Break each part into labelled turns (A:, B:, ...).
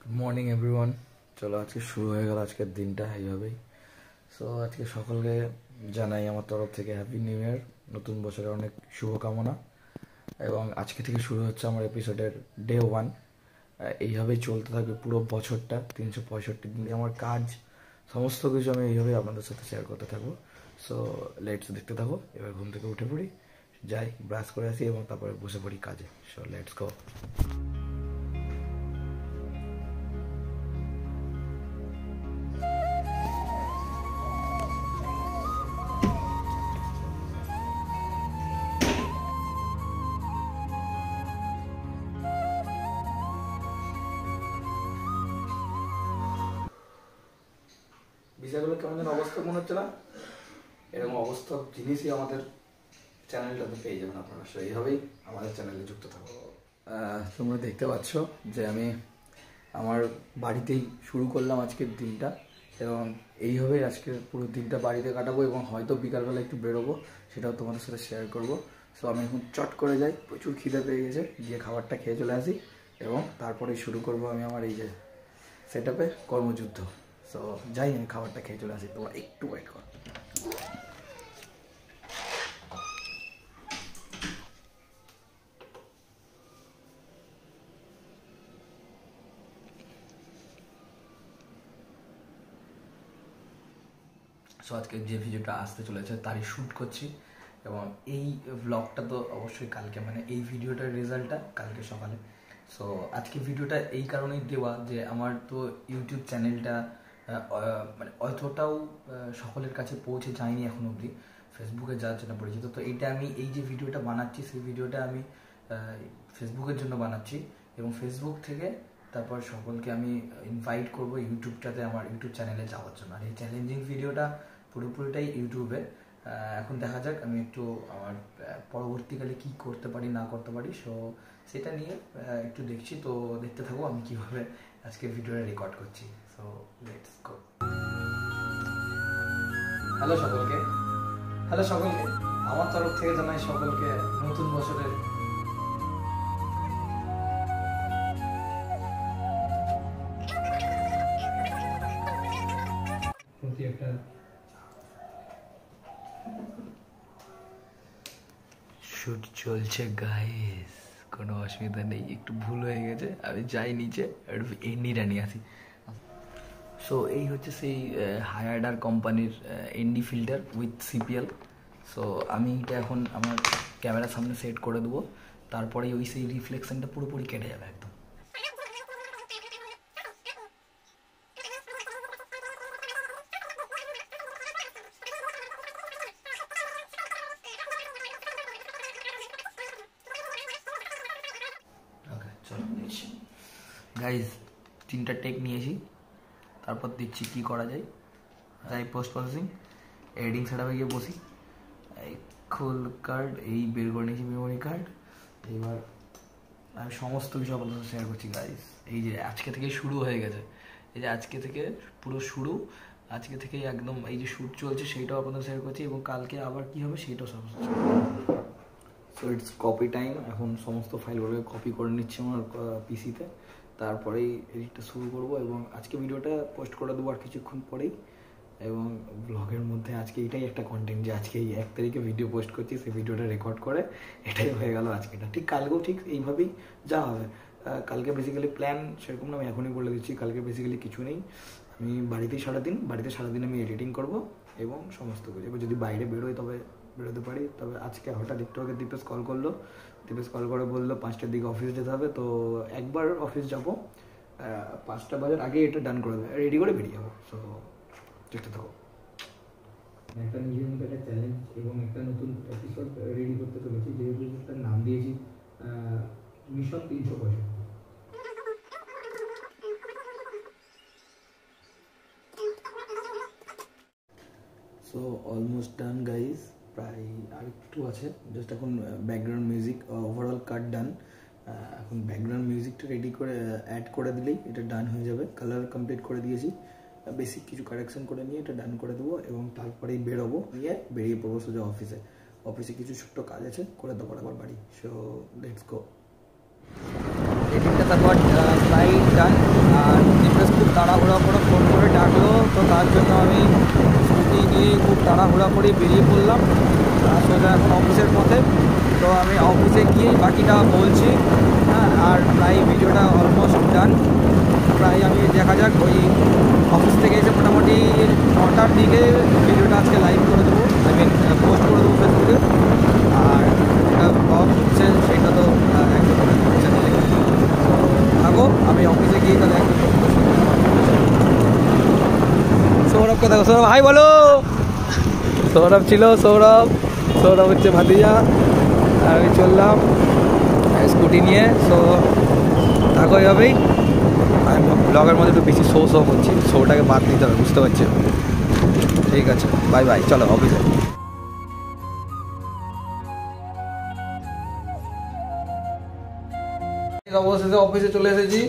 A: Good morning everyone. চলো আজকে শুরু হয়ে গেল আজকের দিনটা এইভাবেই। সো আজকে সকলকে জানাই আমার তরফ থেকে হ্যাপি নিউ ইয়ার, নতুন বছরের অনেক শুভকামনা। এবং আজকে থেকে শুরু হচ্ছে আমার এপিসোডের ডে 1। এইভাবেই চলতে থাকবে পুরো বছরটা, 365 দিন আমার কাজ, সমস্ত কিছু আমি এইভাবেই আপনাদের সাথে শেয়ার করতে থাকবো। সো লেটস দেখতে থাকো। এবার ঘুম থেকে উঠে পড়ি, যাই ব্রাশ করে আসি এবং তারপরে বসে পড়ি কাজে। So let's go. বিষয়গুলো কেমন যেন অবস্থা মনে হচ্ছে না? এরকম অবস্থা জিনিসই আমাদের চ্যানেলটাতে পেয়ে যাবেন আপনারা। সো এইভাবেই আমাদের চ্যানেলে যুক্ত থাকবো। তোমরা দেখতে পাচ্ছ যে আমি আমার বাড়িতেই শুরু করলাম আজকের দিনটা, এবং এইভাবেই আজকের পুরো দিনটা বাড়িতে কাটাবো এবং হয়তো বিকালবেলা একটু বেরোবো, সেটাও তোমাদের সাথে শেয়ার করবো। সো আমি এখন চট করে যাই, প্রচুর খিদে পেয়ে গেছে, গিয়ে খাবারটা খেয়ে চলে আসি এবং তারপরেই শুরু করবো আমি আমার এই যে সেট আপে কর্মযুদ্ধ। সো যাই, আমি খাবারটা খেয়ে চলে আসি, তোমরা একটু ওয়েট করো। সো আজকে যে ভিডিওটা আসতে চলেছে তারই শ্যুট করছি, এবং এই ব্লগটা তো অবশ্যই কালকে, মানে এই ভিডিওটার রেজাল্টটা কালকে সকালে। সো আজকে ভিডিওটা এই কারণেই দেওয়া যে আমার তো ইউটিউব চ্যানেলটা মানে অতটাও সকলের কাছে পৌঁছে যায়নি এখন অবধি, ফেসবুকে যার জন্য পরিচিত। তো এইটা আমি এই যে ভিডিওটা বানাচ্ছি, সেই ভিডিওটা আমি ফেসবুকের জন্য বানাচ্ছি, এবং ফেসবুক থেকে তারপর সকলকে আমি ইনভাইট করব ইউটিউবটাতে, আমার ইউটিউব চ্যানেলে যাওয়ার জন্য। আর এই চ্যালেঞ্জিং ভিডিওটা পুরোপুরিটাই ইউটিউবে। এখন দেখা যাক আমি একটু আমার পরবর্তীকালে কি করতে পারি না করতে পারি, সো সেটা নিয়ে একটু দেখছি। তো দেখতে থাকবো আমি কীভাবে আজকে ভিডিওটা রেকর্ড করছি। So let's go. হ্যালো সকলকে, হ্যালো সকলকে, আমার তরফ থেকে জানাই সকলকে নতুন বছরের প্রতি একটা শুট চলছে গাইস, কোনো অসুবিধা নেই। একটু ভুল হয়ে গেছে, আমি যাই নিচে একটু এন্ডিটা নিয়ে আসি। সো এই হচ্ছে সেই হায়ারডার কোম্পানির ND filter with CPL. So আমি এটা এখন আমার ক্যামেরার সামনে সেট করে দেবো, তারপরে ওই সেই রিফ্লেকশনটা পুরোপুরি কেটে যাবে একদম। ওকে চলো দেখছি গাইজ, 3টা টেক নিয়েছি, তারপর দেখছি কি করা যায়। তাই পোস্ট প্রসেসিং এডিটিং সেটআপে গিয়ে বসি। এই ফুল কার্ড এই বের করে নিয়েছি, মেমোরি কার্ড। এবার আমি সমস্ত কিছু আপনাদের শেয়ার করছি গাইজ। এই যে আজকে থেকে শুরু হয়ে গেছে, এই যে আজকে থেকে পুরো শুরু, আজকে থেকেই একদম এই যে শ্যুট চলছে সেইটাও আপনাদের শেয়ার করছি, এবং কালকে আবার কি হবে সেইটাও সমস্ত। So it's copy time. এখন সমস্ত ফাইলগুলোকে কপি করে নিচ্ছি আমার পিসিতে, তারপরেই এডিটটা শুরু করব এবং আজকে ভিডিওটা পোস্ট করে দেবো আর কিছুক্ষণ পরেই। এবং ব্লগের মধ্যে আজকে এটাই একটা কন্টেন্ট যে আজকে এই 1 তারিখে ভিডিও পোস্ট করছি, সেই ভিডিওটা রেকর্ড করে এটাই হয়ে গেল আজকেটা। ঠিক কালকেও ঠিক এইভাবেই যা হবে। কালকে বেসিক্যালি প্ল্যান সেরকম না, আমি এখনই বলে দিচ্ছি। কালকে বেসিক্যালি কিছু নেই, আমি বাড়িতে সারাদিন আমি এডিটিং করব এবং সমস্ত কিছু। এবার যদি বাইরে বেরোই তবে বেরোতে পারি। তবে আজকে হঠাৎ একটু আগে দীপেশ কল করলো, দীপেশ কল করে বললো 5টার দিকে অফিস যেতে হবে। তো একবার অফিস যাবো, 5টা বাজার আগে এটা ডান করে দেবে, রেডি করে বেরিয়ে যাবো। সো দেখতে থাকো। একটা নিজের মধ্যে একটা চ্যালেঞ্জ এবং একটা নতুন এপিসোড রেডি করতে চলেছি, যে এপিসোডটার নাম দিয়েছি mission 365। So almost done guys, প্রায় আর একটু আছে। জাস্ট এখন ব্যাকগ্রাউন্ড মিউজিক, ওভারঅল কাট ডান। এখন ব্যাকগ্রাউন্ড মিউজিকটা রেডি করে অ্যাড করে দিলেই এটা ডান হয়ে যাবে। কালার কমপ্লিট করে দিয়েছি, বেসিক কিছু কারেকশন করে নিয়ে এটা ডান করে দেবো এবং তারপরেই বেরোবো, বেরিয়ে পড়বো সোজা অফিসে। অফিসে কিছু ছোট্ট কাজ আছে, করে দেবো আবার বাড়ি। So let's go. এডিটটা তারপর প্রায় ডান। আর দিবেশ খুব তাড়াহুড়া করে ফোন করে ডাকলো, তো তার জন্য আমি স্কুটি নিয়ে খুব তাড়াহুড়া করে বেরিয়ে পড়লাম সোজা এখন অফিসের পথে। তো আমি অফিসে গিয়েই বাকিটা বলছি। হ্যাঁ, আর প্রায় ভিডিওটা অলমোস্ট ডান। প্রায় আমি দেখা যাক ওই অফিস থেকে এসে মোটামুটি 9টার দিকে ভিডিওটা আজকে লাইভ করে দেবো, আই মিন পোস্ট করে দেবো ফেসবুকে। আর যেটা ব্লগ হচ্ছে সেটা তো একদম চ্যানেলে থাকো। আমি অফিসে গিয়ে তাহলে একদম সৌরভকে দেখো, সৌরভ হাই বলো। সৌরভ ছিল, সৌরভ হচ্ছে ভাতিজা। আর আমি চললাম স্কুটি নিয়ে। সো থাকো এইভাবেই। আমি ব্লগের মধ্যে একটু বেশি শো করছি, শোটাকে বাদ দিতে হবে, বুঝতে পারছি। ঠিক আছে, বাই বাই, চলো অফিসে। অবশেষে অফিসে চলে এসেছি।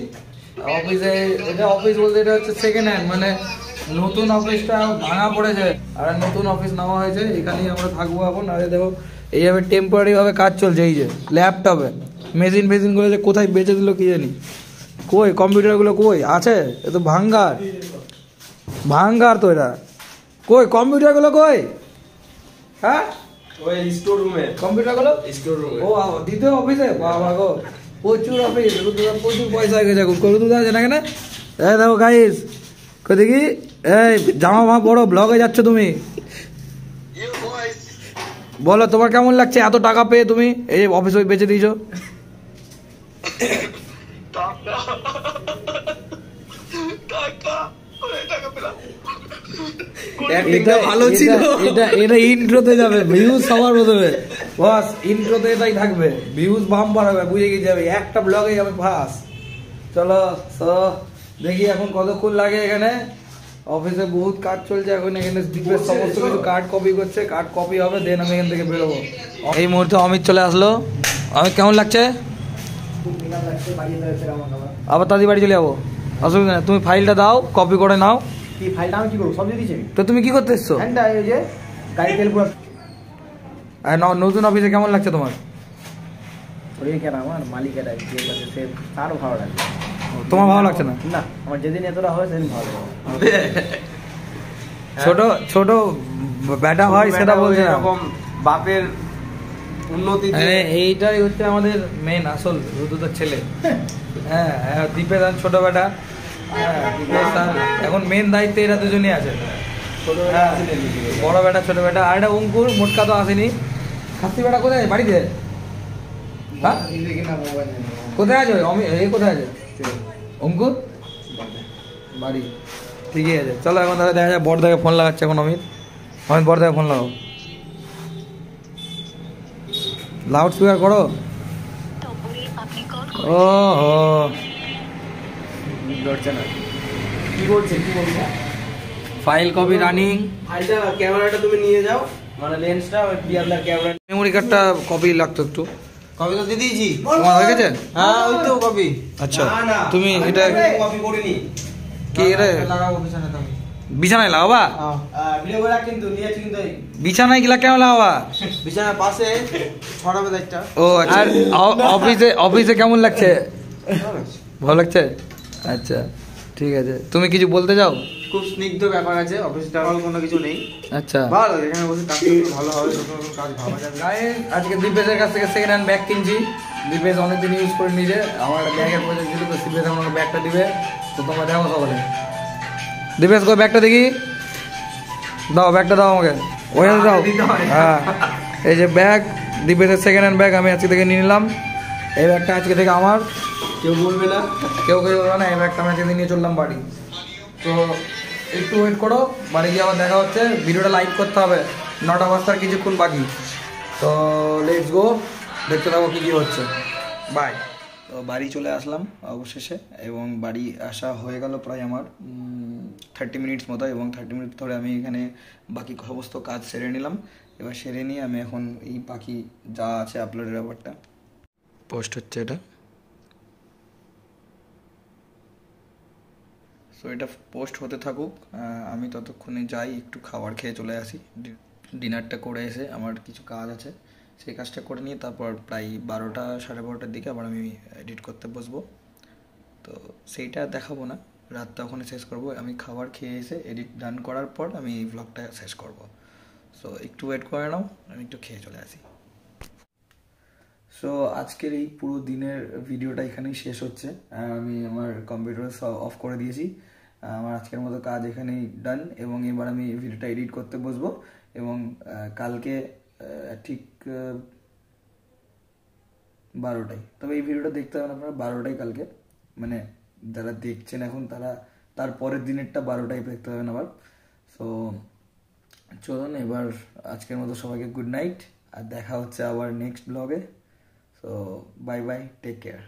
A: অফিসে এটা অফিস বলতে এটা হচ্ছে সেকেন্ড হ্যান্ড, মানে নতুন অফিসটা ভাঙা পড়েছে আর নতুন অফিস নেওয়া হয়েছে, এখানেই আমরা থাকবো এখন। আর দেখো এইভাবে টেম্পোরারি ভাবে কাজ চলছে। এই যে ল্যাপটপে মেশিনগুলো যে কোথায় বেঁচে দিল কি জানি, কই কম্পিউটারগুলো কই আছে? এ তো ভাঙ্গার তো এটা। কই কম্পিউটারগুলো কই? হ্যাঁ
B: ওই স্টোর রুমে
A: কম্পিউটারগুলো
B: স্টোর রুমে।
A: ও দ্বিতীয় অফিসে, বাবা গো প্রচুর অফিস, প্রচুর পয়সা হয়ে গেছে। করুদা আছে না কেন? এই দেখো গাইস, কই দেখি, এই জামা বড় ব্লগে যাচ্ছ তুমি, বলো তোমার কেমন লাগছে এত টাকা পেয়ে তুমি এই অফিস ওই বেঁচে দিয়েছো? এটা ইন্ট্রোতে যাবে, ভিউজ সবার প্রথমে বস, ইন্ট্রোতে এটাই থাকবে, ভিউজ বাম্পার হবে, বুঝে গিয়ে যাবে একটা ব্লগে যাবে ফাস। চলো তো দেখি এখন কতক্ষণ লাগে এখানে। অফিসে বহুত কাজ চলছে এখন, এখানে সমস্ত কিছু কার্ড কপি করছে, কার্ড কপি হবে, দেন আমি এখান থেকে বেরোবো। এই মুহূর্তে অমিত চলে আসলো। অমিত কেমন লাগছে? আবার তাদের বাড়ি চলে যাবো, অসুবিধা নেই। তুমি ফাইলটা দাও, কপি করে নাও।
C: কি ফাইলটা আমি কি করবো? সব দিয়ে দিয়েছি।
A: তো তুমি কি করতে এসছো?
C: এই যে গাড়ি তেল পুরো।
A: আর নতুন অফিসে কেমন লাগছে তোমার?
C: ওই কেন আমার মালিকেরা যে বলে সে তারও ভালো লাগছে।
A: তোমার ভালো লাগছে না?
C: না, আমার যেদিন এতটা হয় সেদিন ভালো লাগে।
A: ছোট ছোট ব্যাটা হয় সেটা বলছে না,
B: এরকম বাপের উন্নতি।
A: এইটাই হচ্ছে আমাদের মেন আসল রুদুদার ছেলে। হ্যাঁ, দীপেশ আর ছোট বেটা। হ্যাঁ, দীপেশ আর এখন মেন দায়িত্বে এরা দুজনই আছে। বড় বেটা ছোট বেটা। আর এটা অঙ্কুর, মোটকা তো আসেনি। খাসি বেটা কোথায়? বাড়িতে? হ্যাঁ, কোথায় আছে? কোথায় আছে অঙ্কুর? বাড়ি। ঠিকই আছে, চলো এখন তাহলে দেখা যায়। বড়দাকে ফোন লাগাচ্ছে এখন অমিত। বড়দাকে ফোন লাগাও, লাউড স্পিকার করো। ও
C: লড়ছে না। কি বলছে?
A: File copy running.
B: ফাইলটা ক্যামেরাটা তুমি নিয়ে যাও, মানে লেন্সটা ওই পিয়ারদার ক্যামেরা।
A: মেমোরি কার্ডটা কপি লাগতো একটু।
B: কপি তো দিয়ে দিয়েছি।
A: তোমার হয়ে গেছে?
B: হ্যাঁ, ওই তো কপি।
A: আচ্ছা, তুমি এটা
B: কপি করিনি।
A: কি এটা
B: লাগাবো বিছানাতে আমি।
A: বিছানায় লাগাবা?
B: ভিডিও করে কিন্তু নিয়েছি কিন্তু এই
A: বিছানায় গিলা কেন লাগাবা?
B: বিছানার পাশে ছড়াবে দাইটা।
A: ও আচ্ছা। অফিসে কেমন লাগছে? ভালো লাগছে? আচ্ছা ঠিক আছে। তুমি কিছু বলতে চাও?
B: খুব স্নিগ্ধ ব্যাপার আছে, অফিসটা কোনো কিছু নেই।
A: আচ্ছা,
B: ভালো, এখানে বসে কাজ করতে ভালো হবে, নতুন নতুন কাজ ভাবা যাবে।
A: আজকে দীপেশের কাছ থেকে সেকেন্ড হ্যান্ড ব্যাগ কিনছি। দীপেশ অনেকদিন ইউজ করে নিজে, আমার ব্যাগের প্রয়োজন ছিল, তো দীপেশ আমাকে ব্যাগটা দিবে। তো তোমরা দেখো সকলে। দীপেশ কই ব্যাগটা দেখি, দাও ব্যাগটা দাও আমাকে, ওইখানে দাও। হ্যাঁ, এই যে ব্যাগ, দীপেশের সেকেন্ড হ্যান্ড ব্যাগ আমি আজকে থেকে নিয়ে নিলাম। এই ব্যাগটা আজকে থেকে আমার,
B: কেউ বলবে না,
A: কেউ বলবে না। এই ব্যাগটা আমি আজকে নিয়ে চললাম বাড়ি। তো একটু ওয়েট করো, বাড়ি গিয়ে আবার দেখা হচ্ছে। ভিডিওটা লাইক করতে হবে, 9টা বাজতার কিছুক্ষণ বাকি। তো লেটস গো, দেখতে থাকো কী কী হচ্ছে। বাই। তো বাড়ি চলে আসলাম অবশেষে, এবং বাড়ি আসা হয়ে গেল প্রায় আমার 30 মিনিটস মতো, এবং 30 মিনিট ধরে আমি এখানে বাকি সমস্ত কাজ সেরে নিলাম। এবার সেরে নিয়ে আমি এখন এই বাকি যা আছে আপলোডের ব্যাপারটা পোস্ট হচ্ছে এটা। সো এটা পোস্ট হতে থাকুক, আমি ততক্ষণে যাই একটু খাবার খেয়ে চলে আসি। ডিনারটা করে এসে আমার কিছু কাজ আছে সেই কাজটা করে নিয়ে তারপর প্রায় 12টা 12:30টার দিকে আবার আমি এডিট করতে বসবো। তো সেইটা দেখাবো না, রাতটা ওখানে শেষ করব। আমি খাবার খেয়ে এসে এডিট ডান করার পর আমি এই ব্লগটা শেষ করব। সো একটু ওয়েট করে নাও, আমি একটু খেয়ে চলে আসি। সো আজকের এই পুরো দিনের ভিডিওটা এখানেই শেষ হচ্ছে। আমি আমার কম্পিউটার অফ করে দিয়েছি। আমার আজকের মতো কাজ এখানেই ডান, এবং এবার আমি ভিডিওটা এডিট করতে বসবো। এবং কালকে ঠিক 12টায়, তবে এই ভিডিওটা দেখতে হবে আপনারা 12টায় কালকে, মানে যারা দেখছেন এখন তারা তার পরের দিনেরটা 12টায় দেখতে পাবেন আবার। সো চলুন এবার আজকের মতো সবাইকে গুড নাইট, আর দেখা হচ্ছে আবার নেক্সট ব্লগে। So bye bye, take care.